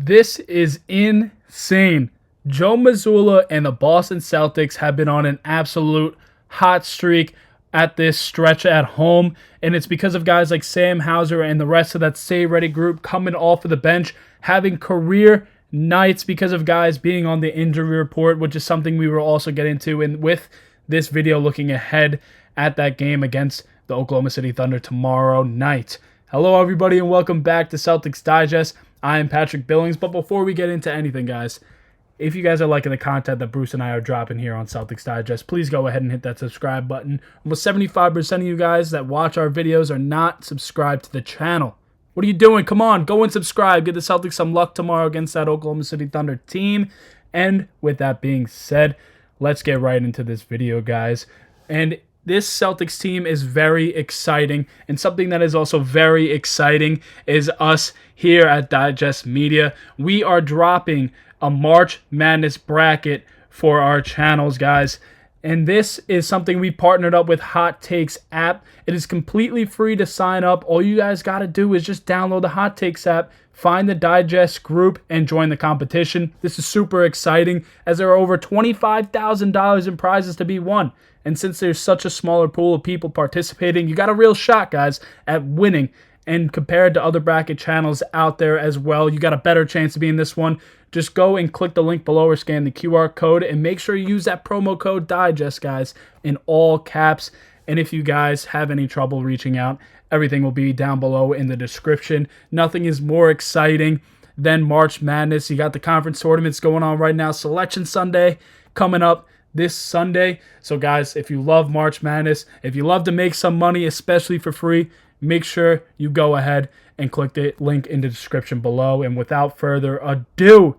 This is insane. Joe Mazzulla and the Boston Celtics have been on an absolute hot streak at this stretch at home, and it's because of guys like Sam Hauser and the rest of that Stay Ready group coming off of the bench, having career nights because of guys being on the injury report, which is something we will also get into with this video looking ahead at that game against the Oklahoma City Thunder tomorrow night. Hello everybody and welcome back to Celtics Digest. I am Patrick Billings, but before we get into anything, guys, if you guys are liking the content that Bruce and I are dropping here on Celtics Digest, please go ahead and hit that subscribe button. Almost 75% of you guys that watch our videos are not subscribed to the channel. What are you doing? Come on, go and subscribe. Give the Celtics some luck tomorrow against that Oklahoma City Thunder team. And with that being said, let's get right into this video, guys. And this Celtics team is very exciting, and something that is also very exciting is us here at Digest Media. We are dropping a March Madness bracket for our channels, guys. And this is something we partnered up with Hot Takes app. It is completely free to sign up. All you guys got to do is just download the Hot Takes app, find the Digest group, and join the competition. This is super exciting as there are over $25,000 in prizes to be won. And since there's such a smaller pool of people participating, you got a real shot, guys, at winning. And compared to other bracket channels out there as well, you got a better chance to be in this one. Just go and click the link below or scan the QR code and make sure you use that promo code DIGEST, guys, in all caps. And if you guys have any trouble reaching out, everything will be down below in the description. Nothing is more exciting than March Madness. You got the conference tournaments going on right now. Selection Sunday coming up this Sunday. So, guys, if you love March Madness, if you love to make some money, especially for free, make sure you go ahead and click the link in the description below. And without further ado,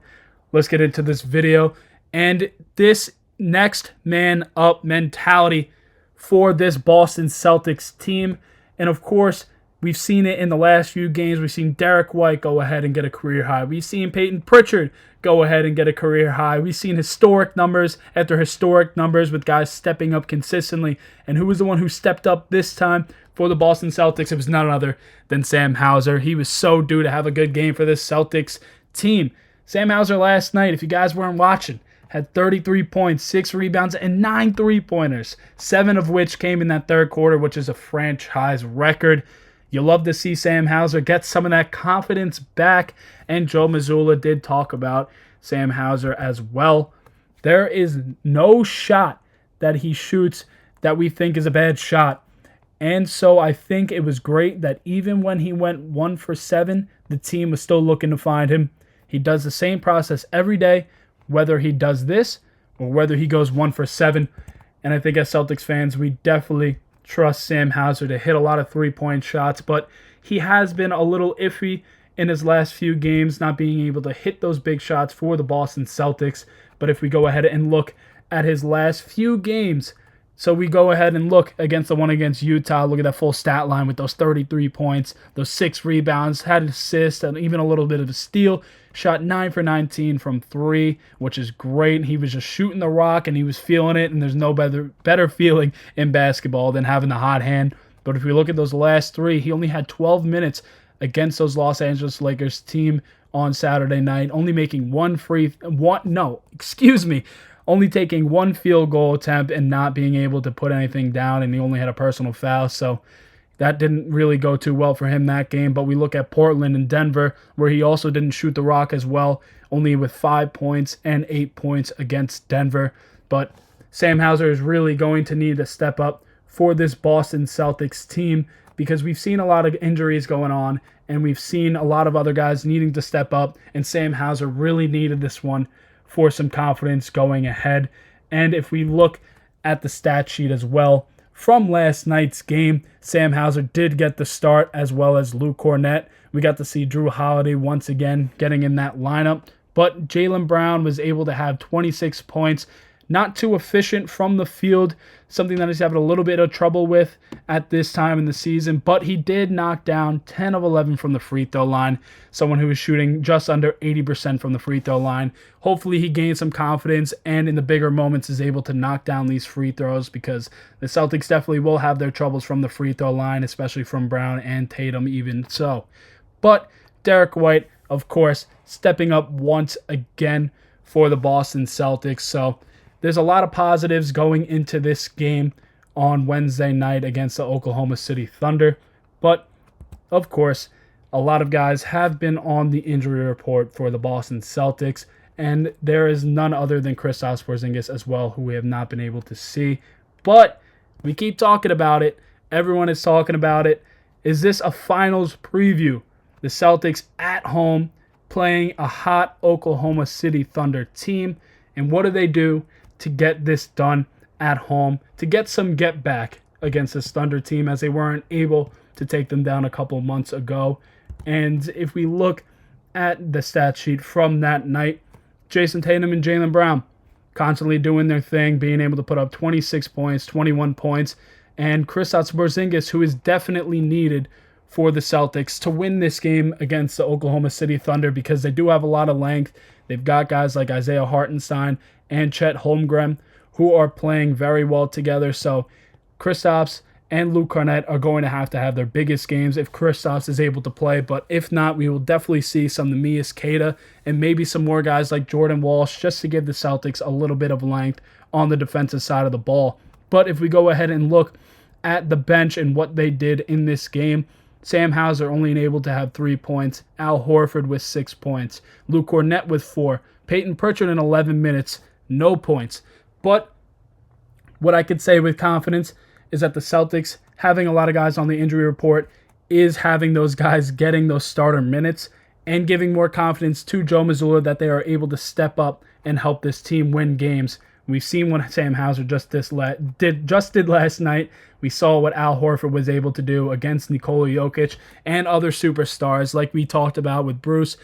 let's get into this video and this next man up mentality for this Boston Celtics team. And of course, we've seen it in the last few games. We've seen Derrick White go ahead and get a career high. We've seen Peyton Pritchard go ahead and get a career high. We've seen historic numbers after historic numbers with guys stepping up consistently. And who was the one who stepped up this time for the Boston Celtics? It was none other than Sam Hauser. He was so due to have a good game for this Celtics team. Sam Hauser last night, if you guys weren't watching, had 33 points, 6 rebounds, and 9 three-pointers, 7 of which came in that third quarter, which is a franchise record. You love to see Sam Hauser get some of that confidence back, and Joe Mazzulla did talk about Sam Hauser as well. There is no shot that he shoots that we think is a bad shot. And so I think it was great that even when he went 1 for 7, the team was still looking to find him. He does the same process every day, whether he does this or whether he goes 1 for 7. And I think as Celtics fans, we definitely trust Sam Hauser to hit a lot of three-point shots, but he has been a little iffy in his last few games, not being able to hit those big shots for the Boston Celtics. But if we go ahead and look at his last few games, so we go ahead and look against the one against Utah. Look at that full stat line with those 33 points, those 6 rebounds, had an assist, and even a little bit of a steal. Shot 9 for 19 from 3, which is great. He was just shooting the rock, and he was feeling it, and there's no better feeling in basketball than having the hot hand. But if we look at those last 3, he only had 12 minutes against those Los Angeles Lakers team on Saturday night, only making only taking 1 field goal attempt and not being able to put anything down, and he only had a personal foul, so that didn't really go too well for him that game. But we look at Portland and Denver, where he also didn't shoot the rock as well, only with 5 points and 8 points against Denver. But Sam Hauser is really going to need to step up for this Boston Celtics team because we've seen a lot of injuries going on, and we've seen a lot of other guys needing to step up, and Sam Hauser really needed this one for some confidence going ahead. And if we look at the stat sheet as well, from last night's game, Sam Hauser did get the start as well as Luke Cornett. We got to see Jrue Holiday once again getting in that lineup. But Jaylen Brown was able to have 26 points. Not too efficient from the field, something that he's having a little bit of trouble with at this time in the season. But he did knock down 10 of 11 from the free throw line, someone who was shooting just under 80% from the free throw line. Hopefully he gains some confidence and in the bigger moments is able to knock down these free throws because the Celtics definitely will have their troubles from the free throw line, especially from Brown and Tatum even so. But Derrick White of course, stepping up once again for the Boston Celtics. So there's a lot of positives going into this game on Wednesday night against the Oklahoma City Thunder. But, of course, a lot of guys have been on the injury report for the Boston Celtics, and there is none other than Kristaps Porziņģis as well, who we have not been able to see. But we keep talking about it. Everyone is talking about it. Is this a finals preview? The Celtics at home playing a hot Oklahoma City Thunder team. And what do they do to get this done at home, to get some get back against this Thunder team, as they weren't able to take them down a couple months ago? And if we look at the stat sheet from that night, Jayson Tatum and Jaylen Brown constantly doing their thing, being able to put up 26 points, 21 points, and Kristaps Porziņģis, who is definitely needed for the Celtics to win this game against the Oklahoma City Thunder, because they do have a lot of length. They've got guys like Isaiah Hartenstein and Chet Holmgren who are playing very well together. So Kristaps and Luke Kornet are going to have their biggest games if Kristaps is able to play. But if not, we will definitely see some Neemias Queta and maybe some more guys like Jordan Walsh, just to give the Celtics a little bit of length on the defensive side of the ball. But if we go ahead and look at the bench and what they did in this game, Sam Hauser only able to have 3 points, Al Horford with 6 points, Luke Kornet with 4, Peyton Pritchard in 11 minutes, no points. But what I could say with confidence is that the Celtics, having a lot of guys on the injury report, is having those guys getting those starter minutes and giving more confidence to Joe Mazzulla that they are able to step up and help this team win games. We've seen what Sam Hauser just did last night. We saw what Al Horford was able to do against Nikola Jokic and other superstars, like we talked about with Bruce.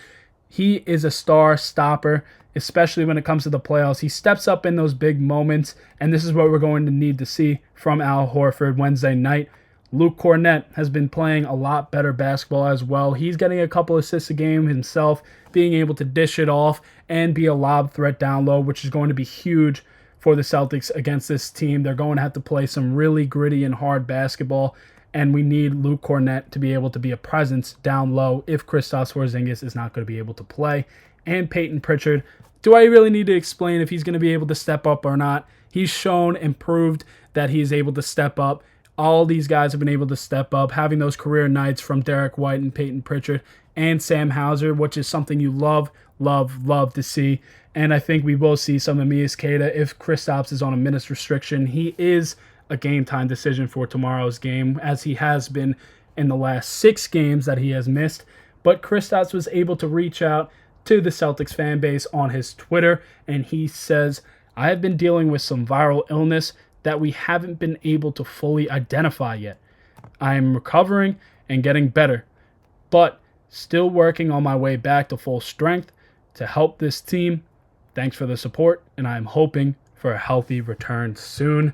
He is a star stopper, especially when it comes to the playoffs. He steps up in those big moments, and this is what we're going to need to see from Al Horford Wednesday night. Luke Kornet has been playing a lot better basketball as well. He's getting a couple assists a game himself, being able to dish it off and be a lob threat down low, which is going to be huge for the Celtics against this team. They're going to have to play some really gritty and hard basketball, and we need Luke Kornet to be able to be a presence down low if Kristaps Porziņģis is not going to be able to play. And Peyton Pritchard, do I really need to explain if he's going to be able to step up or not? He's shown and proved that he is able to step up. All these guys have been able to step up, having those career nights from Derrick White and Peyton Pritchard and Sam Hauser, which is something you love to see. And I think we will see some of Neemias Queta if Kristaps is on a minutes restriction. He is a game-time decision for tomorrow's game, as he has been in the last 6 games that he has missed. But Kristaps was able to reach out to the Celtics fan base on his Twitter, and he says, "I have been dealing with some viral illness that we haven't been able to fully identify yet. I am recovering and getting better, but still working on my way back to full strength to help this team. Thanks for the support, and I am hoping for a healthy return soon."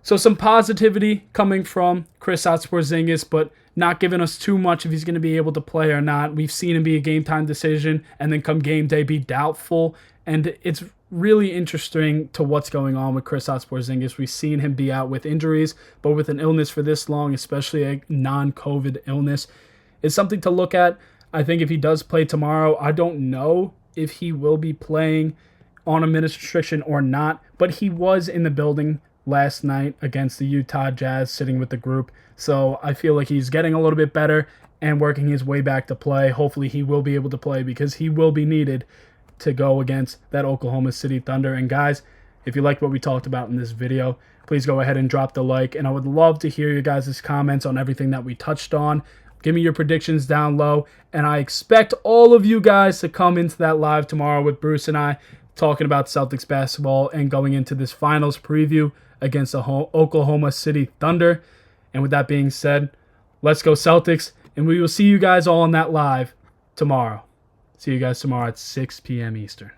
So some positivity coming from Kristaps Porziņģis, but not giving us too much if he's going to be able to play or not. We've seen him be a game-time decision and then come game day be doubtful, and it's really interesting to what's going on with Kristaps Porziņģis. We've seen him be out with injuries, but with an illness for this long, especially a non-COVID illness, is something to look at. I think if he does play tomorrow, I don't know if he will be playing on a minutes restriction or not, but he was in the building last night against the Utah Jazz sitting with the group. So I feel like he's getting a little bit better and working his way back to play. Hopefully he will be able to play, because he will be needed to go against that Oklahoma City Thunder. And guys, if you liked what we talked about in this video, please go ahead and drop the like. And I would love to hear your guys' comments on everything that we touched on. Give me your predictions down low. And I expect all of you guys to come into that live tomorrow with Bruce and I talking about Celtics basketball and going into this finals preview against the Oklahoma City Thunder. And with that being said, let's go Celtics. And we will see you guys all on that live tomorrow. See you guys tomorrow at 6 p.m. Eastern.